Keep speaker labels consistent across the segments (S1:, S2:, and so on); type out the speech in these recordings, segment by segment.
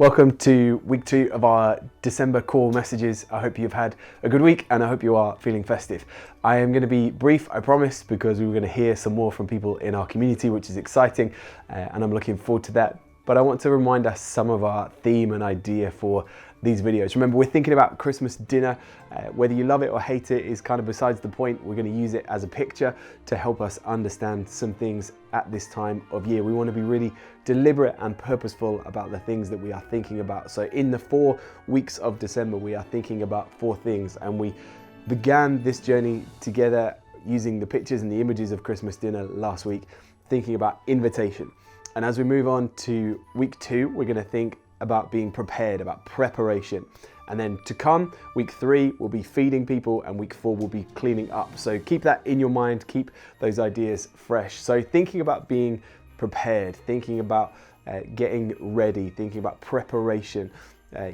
S1: Welcome to week 2 of our December core messages. I hope you've had a good week and I hope you are feeling festive. I am going to be brief, I promise, because we're going to hear some more from people in our community, which is exciting, and I'm looking forward to that. But I want to remind us some of our theme and idea for these videos. Remember, we're thinking about Christmas dinner. Whether you love it or hate it is kind of besides the point. We're going to use it as a picture to help us understand some things at this time of year. We want to be really deliberate and purposeful about the things that we are thinking about. So in the 4 weeks of December, we are thinking about 4 things, and we began this journey together using the pictures and the images of Christmas dinner last week, thinking about invitation. And as we move on to week 2, we're going to think about being prepared, about preparation. And then to come, week 3 will be feeding people, and week 4 will be cleaning up. So keep that in your mind, keep those ideas fresh. So thinking about being prepared, thinking about getting ready, thinking about preparation.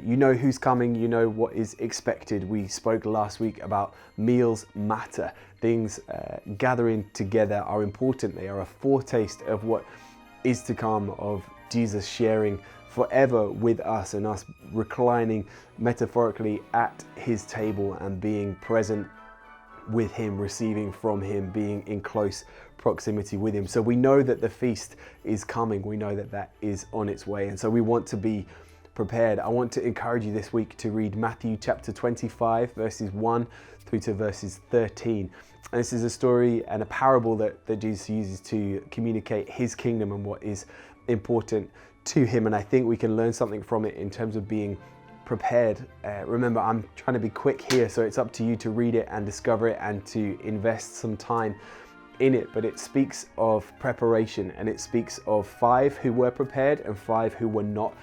S1: You know who's coming, you know what is expected. We spoke last week about meals matter. Things gathering together are important. They are a foretaste of what is to come, of Jesus sharing forever with us and us reclining metaphorically at his table and being present with him, receiving from him, being in close proximity with him. So we know that the feast is coming. We know that that is on its way. And so we want to be prepared. I want to encourage you this week to read Matthew chapter 25, verses 1 through to verses 13. And this is a story and a parable that Jesus uses to communicate his kingdom and what is important to him. And I think we can learn something from it in terms of being prepared. Remember, I'm trying to be quick here, so it's up to you to read it and discover it and to invest some time in it. But it speaks of preparation, and it speaks of 5 who were prepared and 5 who were not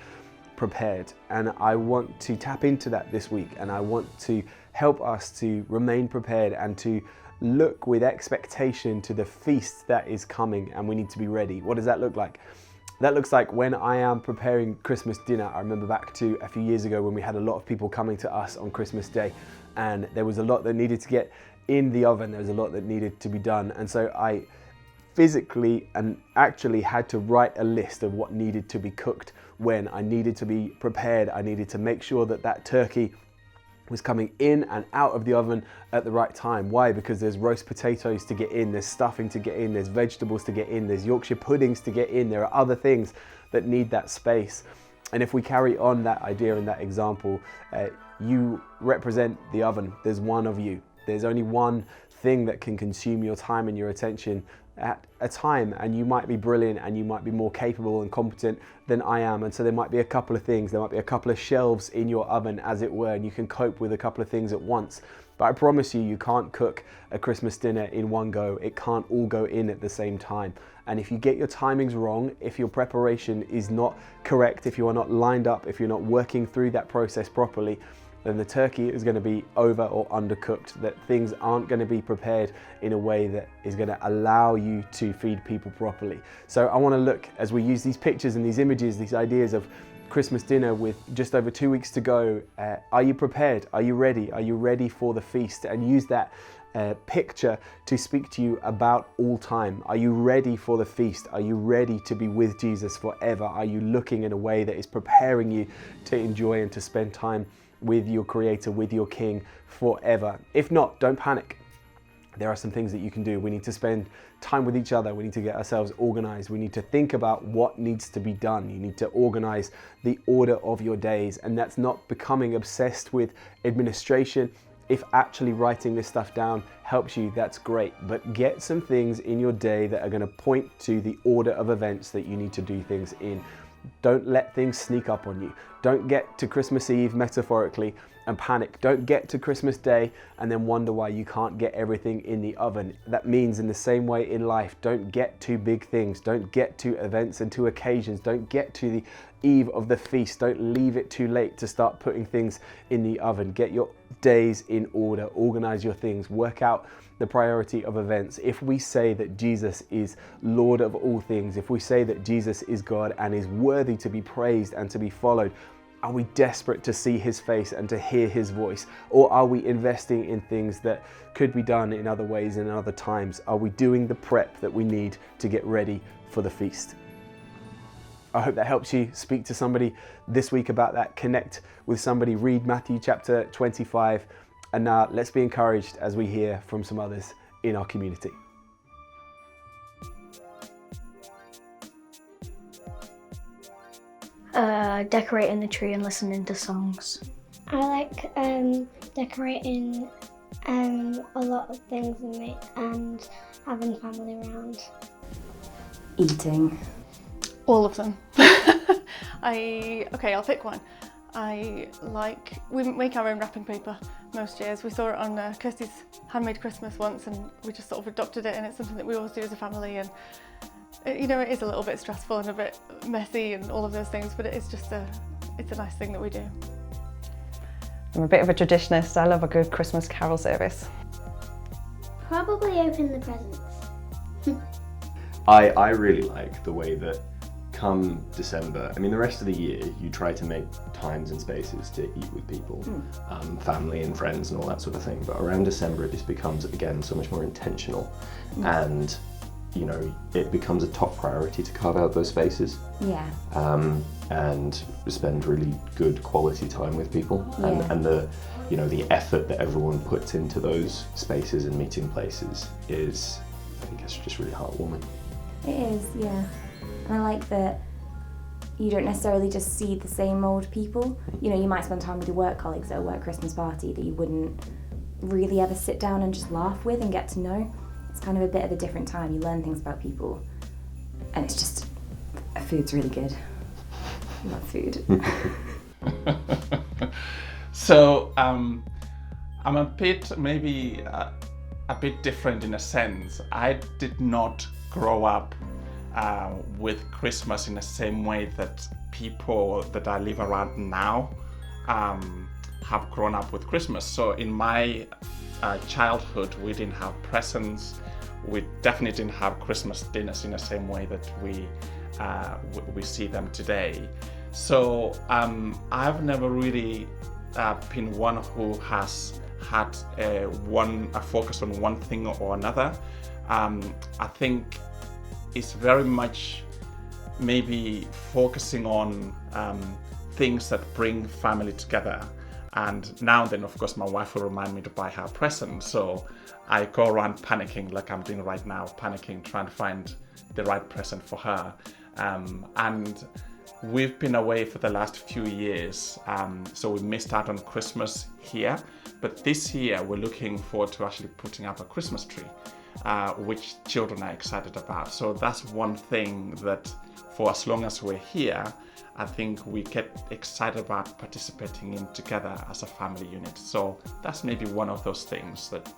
S1: prepared. And I want to tap into that this week, and I want to help us to remain prepared and to look with expectation to the feast that is coming, and we need to be ready. What does that look like? That looks like when I am preparing Christmas dinner. I remember back to a few years ago when we had a lot of people coming to us on Christmas Day, and there was a lot that needed to get in the oven. There was a lot that needed to be done. And so I physically and actually had to write a list of what needed to be cooked when. I needed to be prepared. I needed to make sure that that turkey was coming in and out of the oven at the right time. Why? Because there's roast potatoes to get in, there's stuffing to get in, there's vegetables to get in, there's Yorkshire puddings to get in. There are other things that need that space. And if we carry on that idea and that example, you represent the oven. There's one of you. There's only one thing that can consume your time and your attention at a time, and you might be brilliant and you might be more capable and competent than I am, and so there might be a couple of things, there might be a couple of shelves in your oven, as it were, and you can cope with a couple of things at once. But I promise you, you can't cook a Christmas dinner in one go. It can't all go in at the same time. And if you get your timings wrong, if your preparation is not correct, if you are not lined up, if you're not working through that process properly, then the turkey is going to be over or undercooked, that things aren't going to be prepared in a way that is going to allow you to feed people properly. So I want to look, as we use these pictures and these images, these ideas of Christmas dinner with just over 2 weeks to go, are you prepared? Are you ready? Are you ready for the feast? And use that picture to speak to you about all time. Are you ready for the feast? Are you ready to be with Jesus forever? Are you looking in a way that is preparing you to enjoy and to spend time with your Creator, with your King forever? If not, don't panic. There are some things that you can do. We need to spend time with each other. We need to get ourselves organized. We need to think about what needs to be done. You need to organize the order of your days. And that's not becoming obsessed with administration. If actually writing this stuff down helps you, that's great. But get some things in your day that are going to point to the order of events that you need to do things in. Don't let things sneak up on you. Don't get to Christmas Eve, metaphorically, and panic. Don't get to Christmas Day and then wonder why you can't get everything in the oven. That means in the same way in life, don't get to big things. Don't get to events and to occasions. Don't get to the eve of the feast. Don't leave it too late to start putting things in the oven. Get your days in order. Organize your things. Work out the priority of events. If we say that Jesus is Lord of all things, if we say that Jesus is God and is worthy to be praised and to be followed, are we desperate to see his face and to hear his voice? Or are we investing in things that could be done in other ways and in other times? Are we doing the prep that we need to get ready for the feast? I hope that helps you. Speak to somebody this week about that. Connect with somebody. Read Matthew chapter 25. And now let's be encouraged as we hear from some others in our community.
S2: Decorating the tree and listening to songs.
S3: I like decorating a lot of things and having family around.
S4: Eating.
S5: All of them. I'll pick one. We make our own wrapping paper most years. We saw it on Kirsty's Handmade Christmas once and we just sort of adopted it, and it's something that we always do as a family. And it is a little bit stressful and a bit messy and all of those things, but it's a nice thing that we do.
S4: I'm a bit of a traditionalist. I love a good Christmas carol service.
S3: Probably open the presents.
S6: I really like the way that come December, the rest of the year, you try to make times and spaces to eat with people, family and friends and all that sort of thing. But around December, it just becomes, again, so much more intentional. And, it becomes a top priority to carve out those spaces.
S4: Yeah.
S6: And spend really good quality time with people. And the, the effort that everyone puts into those spaces and meeting places is, I think it's just really heartwarming.
S7: It is, yeah. And I like that you don't necessarily just see the same old people. You might spend time with your work colleagues at a work Christmas party that you wouldn't really ever sit down and just laugh with and get to know. It's kind of a bit of a different time. You learn things about people. And it's just, food's really good. I love food.
S8: So, I'm a bit, maybe a bit different in a sense. I did not grow up with Christmas in the same way that people that I live around now have grown up with Christmas. So in my childhood, we didn't have presents. We definitely didn't have Christmas dinners in the same way that we see them today. So I've never really been one who has had a focus on one thing or another. I think it's very much maybe focusing on things that bring family together. And now and then, of course, my wife will remind me to buy her present. So I go around panicking like I'm doing right now, trying to find the right present for her. And we've been away for the last few years, so we missed out on Christmas here. But this year, we're looking forward to actually putting up a Christmas tree, which children are excited about. So that's one thing that for as long as we're here, I think we get excited about participating in together as a family unit. So that's maybe one of those things that,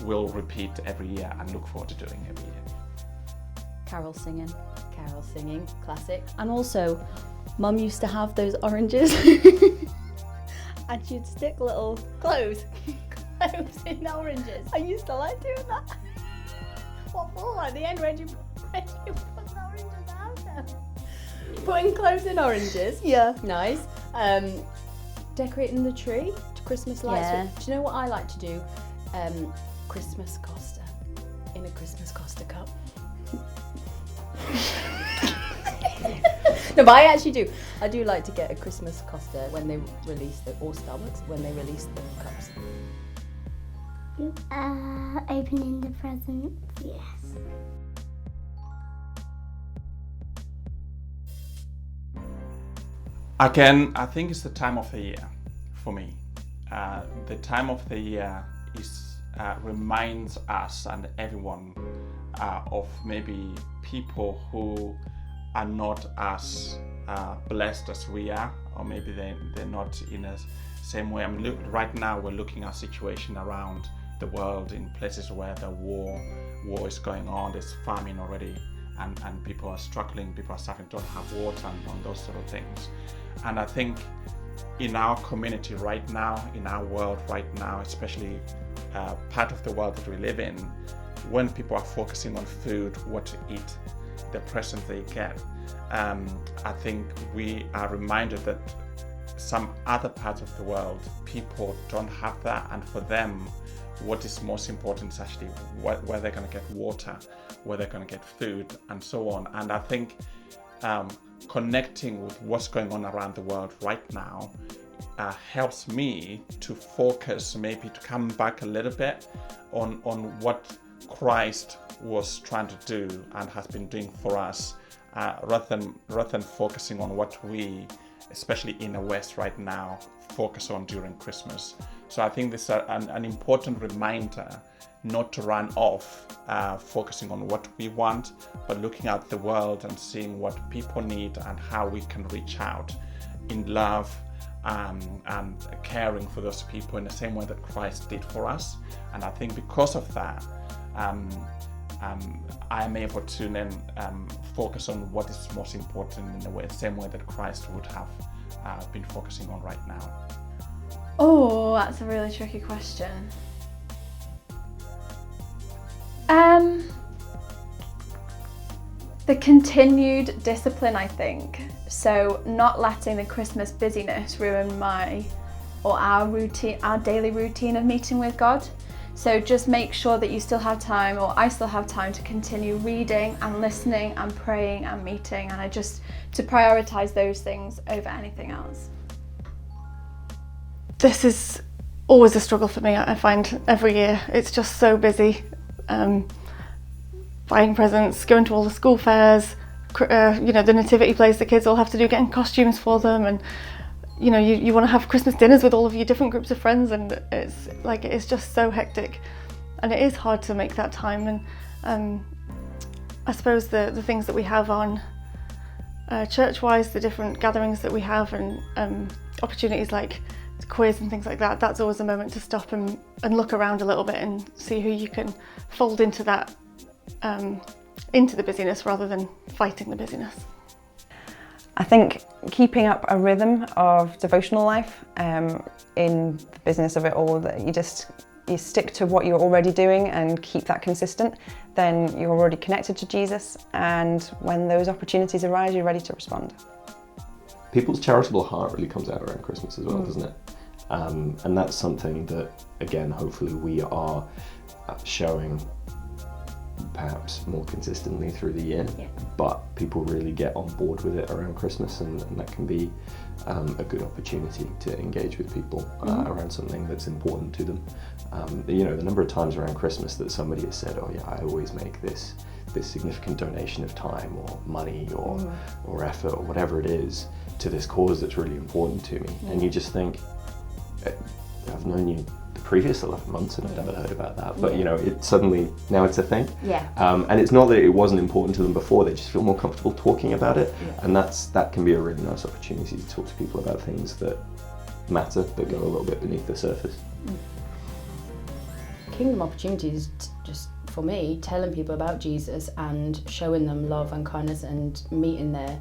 S8: we'll repeat every year and look forward to doing every year.
S9: Carol singing, classic. And also, Mum used to have those oranges and she'd stick little cloves in oranges. I used to like doing that. What for? At the end, where do you put the oranges out? Putting cloves in oranges. Yeah. Nice. Decorating the tree to Christmas lights.
S2: Yeah.
S9: Do you know what I like to do? Christmas Costa in a Christmas Costa cup. No, but I actually do. I do like to get a Christmas Costa when they release or Starbucks when they release the cups.
S3: Opening the presents, yes.
S8: Again, I think it's the time of the year for me. The time of the year reminds us and everyone of maybe people who are not as blessed as we are, or maybe they're not in a same way. Right now we're looking at a situation around the world in places where the war is going on, there's famine already, and people are struggling, people are suffering, don't have water and those sort of things. And I think in our community right now, in our world right now, especially part of the world that we live in, when people are focusing on food, what to eat, the present they get, I think we are reminded that some other parts of the world, people don't have that, and for them, what is most important is actually where they're going to get water, where they're going to get food, and so on. And I think connecting with what's going on around the world right now helps me to focus, maybe to come back a little bit on what Christ was trying to do and has been doing for us, rather than focusing on what we, especially in the West right now, focus on during Christmas. So I think this is an important reminder not to run off focusing on what we want, but looking at the world and seeing what people need and how we can reach out in love and caring for those people in the same way that Christ did for us. And I think because of that, I am able to then focus on what is most important in the same way that Christ would have been focusing on right now.
S5: Oh, that's a really tricky question. The continued discipline, I think. So not letting the Christmas busyness ruin our daily routine of meeting with God. So just make sure that you still have time, or I still have time, to continue reading and listening and praying and meeting, and to prioritize those things over anything else. This is always a struggle for me, I find, every year. It's just so busy. Buying presents, going to all the school fairs, the nativity plays the kids all have to do, getting costumes for them, and you want to have Christmas dinners with all of your different groups of friends, and it's just so hectic, and it is hard to make that time. And I suppose the things that we have on church-wise, the different gatherings that we have, and opportunities like quiz and things like that, that's always a moment to stop and look around a little bit and see who you can fold into that, into the busyness rather than fighting the busyness.
S4: I think keeping up a rhythm of devotional life in the business of it all, that you stick to what you're already doing and keep that consistent, then you're already connected to Jesus, and when those opportunities arise, you're ready to respond.
S6: People's charitable heart really comes out around Christmas as well, doesn't it? And that's something that, again, hopefully we are showing perhaps more consistently through the year, but people really get on board with it around Christmas, and that can be a good opportunity to engage with people around something that's important to them. The number of times around Christmas that somebody has said, oh yeah, I always make this significant donation of time or money or effort or whatever it is to this cause that's really important to me. And you just think, I've known you the previous 11 months and I've never heard about that, but it suddenly, now it's a thing. And it's not that it wasn't important to them before, they just feel more comfortable talking about it, and that can be a really nice opportunity to talk to people about things that matter, that go a little bit beneath the surface.
S10: Kingdom opportunities, just for me, telling people about Jesus and showing them love and kindness and meeting their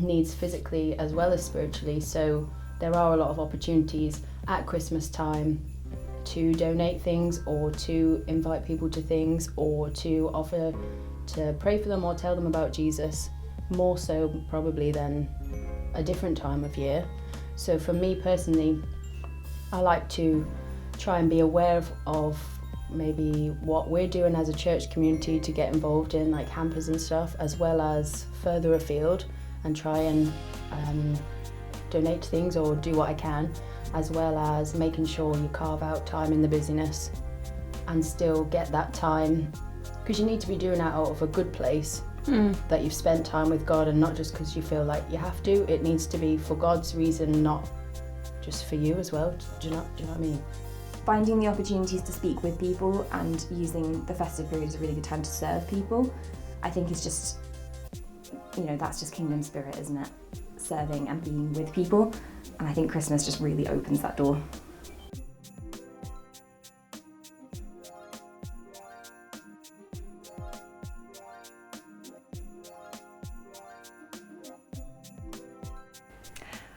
S10: needs physically as well as spiritually. So there are a lot of opportunities at Christmas time to donate things, or to invite people to things, or to offer to pray for them or tell them about Jesus, more so probably than a different time of year. So for me personally, I like to try and be aware of maybe what we're doing as a church community to get involved in, like hampers and stuff, as well as further afield, and try and donate things or do what I can, as well as making sure you carve out time in the busyness and still get that time, because you need to be doing that out of a good place, that you've spent time with God, and not just because you feel like you have to. It needs to be for God's reason, not just for you as well. Do you know what I mean?
S7: Finding the opportunities to speak with people and using the festive period as a really good time to serve people, I think is just, that's just kingdom spirit, isn't it? Serving and being with people, and I think Christmas just really opens that door.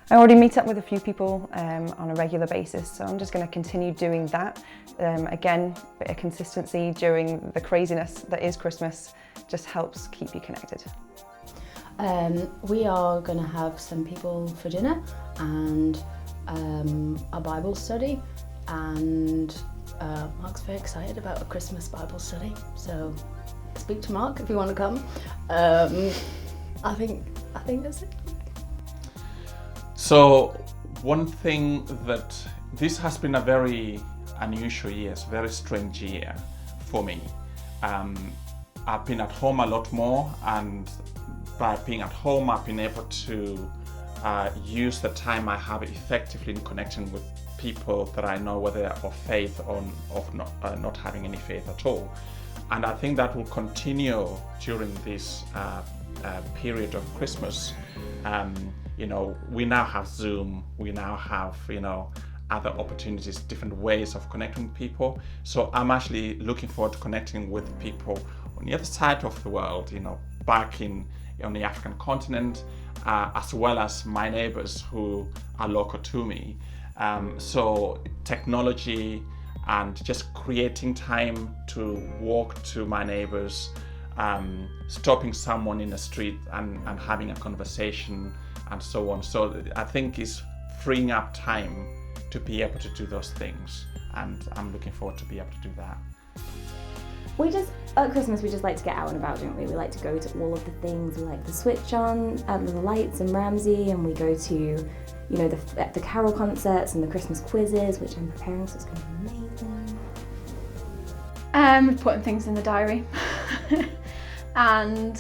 S4: I already meet up with a few people on a regular basis, so I'm just going to continue doing that. Again, a bit of consistency during the craziness that is Christmas just helps keep you connected.
S10: We are going to have some people for dinner and a Bible study, and Mark's very excited about a Christmas Bible study, so speak to Mark if you want to come. I think that's it.
S8: So one thing that this has been a very unusual year, it's a very strange year for me. I've been at home a lot more, and by being at home I've been able to use the time I have effectively in connection with people that I know, whether they're of faith or of not having any faith at all. And I think that will continue during this period of Christmas. We now have Zoom, we now have, other opportunities, different ways of connecting with people. So I'm actually looking forward to connecting with people on the other side of the world, back on the African continent, as well as my neighbors who are local to me. So technology and just creating time to walk to my neighbors, stopping someone in the street and having a conversation and so on. So I think it's freeing up time to be able to do those things, and I'm looking forward to be able to do that.
S7: At Christmas we just like to get out and about, don't we? We like to go to all of the things. We like to switch on the lights in Ramsey, and we go to, the carol concerts and the Christmas quizzes, which I'm preparing, so it's going to be amazing.
S11: Putting things in the diary. And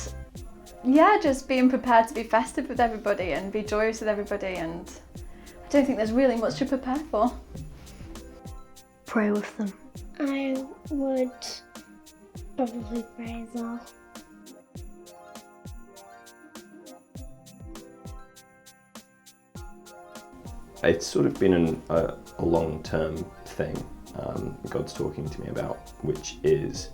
S11: just being prepared to be festive with everybody and be joyous with everybody, and I don't think there's really much to prepare for.
S2: Pray with them.
S3: I would probably pray as well.
S6: It's sort of been a long-term thing God's talking to me about, which is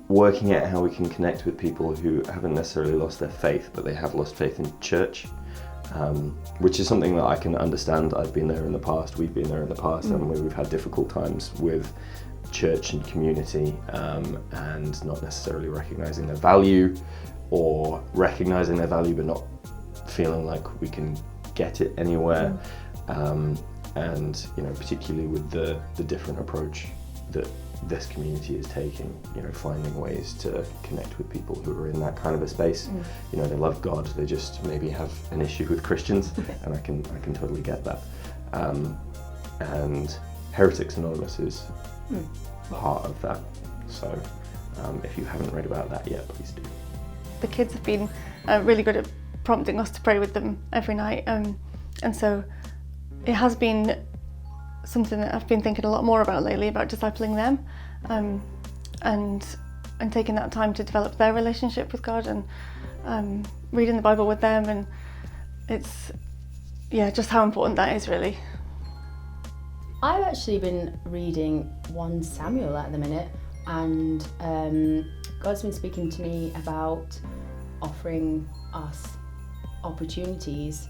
S6: working out how we can connect with people who haven't necessarily lost their faith, but they have lost faith in church, which is something that I can understand. I've been there in the past, we've been there in the past, and we've had difficult times with church and community, and not necessarily recognising their value, or recognising their value but not feeling like we can get it anywhere, and particularly with the different approach that this community is taking, finding ways to connect with people who are in that kind of a space. They love God, they just maybe have an issue with Christians, and I can totally get that. And Heretics Anonymous is part of that. So if you haven't read about that yet, please do.
S5: The kids have been really good at prompting us to pray with them every night, and so it has been something that I've been thinking a lot more about lately, about discipling them, and taking that time to develop their relationship with God, and reading the Bible with them, and it's just how important that is, really.
S10: I've actually been reading 1 Samuel at the minute, and God's been speaking to me about offering us opportunities,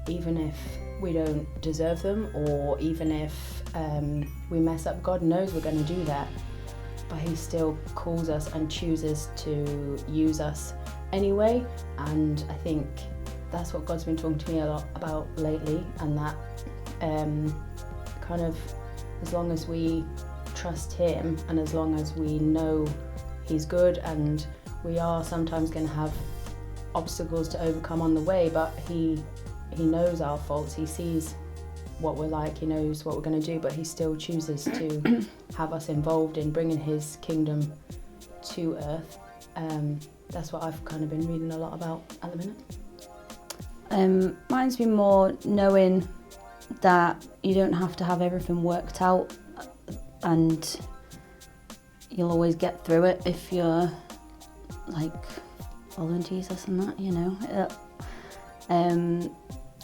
S10: even if we don't deserve them, or even if we mess up. God knows we're going to do that, but He still calls us and chooses to use us anyway. And I think that's what God's been talking to me a lot about lately, and that kind of, as long as we trust Him, and as long as we know He's good, and we are sometimes going to have obstacles to overcome on the way, but He knows our faults, He sees what we're like, He knows what we're going to do, but He still chooses to have us involved in bringing His kingdom to earth. That's what I've kind of been reading a lot about at the minute.
S9: Mine's been more knowing that you don't have to have everything worked out, and you'll always get through it if you're following Jesus and that,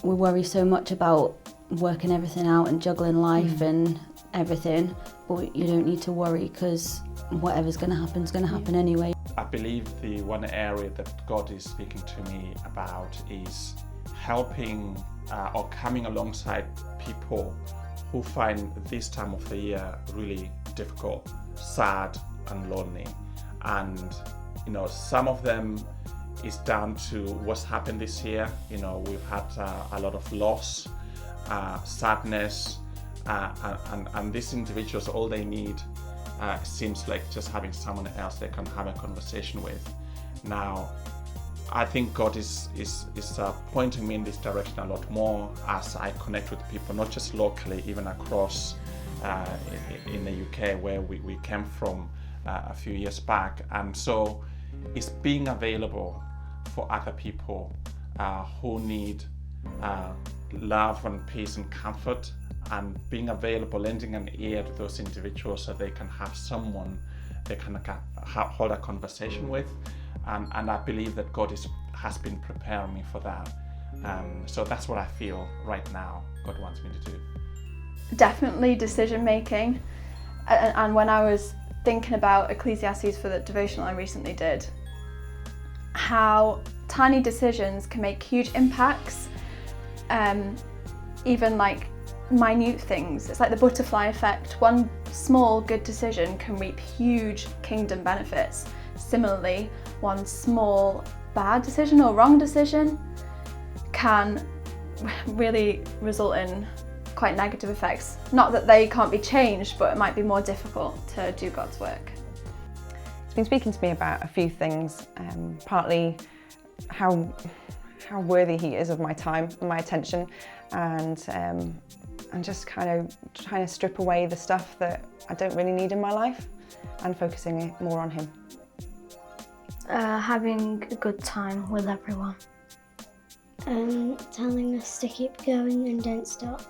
S9: we worry so much about working everything out and juggling life and everything, but you don't need to worry, because whatever's going to happen is going to happen anyway.
S8: I believe the one area that God is speaking to me about is helping or coming alongside people who find this time of the year really difficult, sad and lonely. And some of them is down to what's happened this year. We've had a lot of loss, sadness, and these individuals, all they need seems like just having someone else they can have a conversation with. Now, I think God is pointing me in this direction a lot more as I connect with people, not just locally, even across in the UK where we came from a few years back. And so it's being available for other people who need love and peace and comfort, and being available, lending an ear to those individuals so they can have someone they can hold a conversation with. And I believe that God has been preparing me for that. So that's what I feel right now God wants me to do.
S11: Definitely decision making. And when I was thinking about Ecclesiastes for the devotional I recently did, how tiny decisions can make huge impacts, even like minute things. It's like the butterfly effect. One small good decision can reap huge kingdom benefits. Similarly, one small bad decision or wrong decision can really result in quite negative effects. Not that they can't be changed, but it might be more difficult to do God's work.
S4: He's been speaking to me about a few things, partly how worthy he is of my time and my attention, and just kind of trying to strip away the stuff that I don't really need in my life and focusing more on him.
S2: Having a good time with everyone.
S3: Telling us to keep going and don't stop.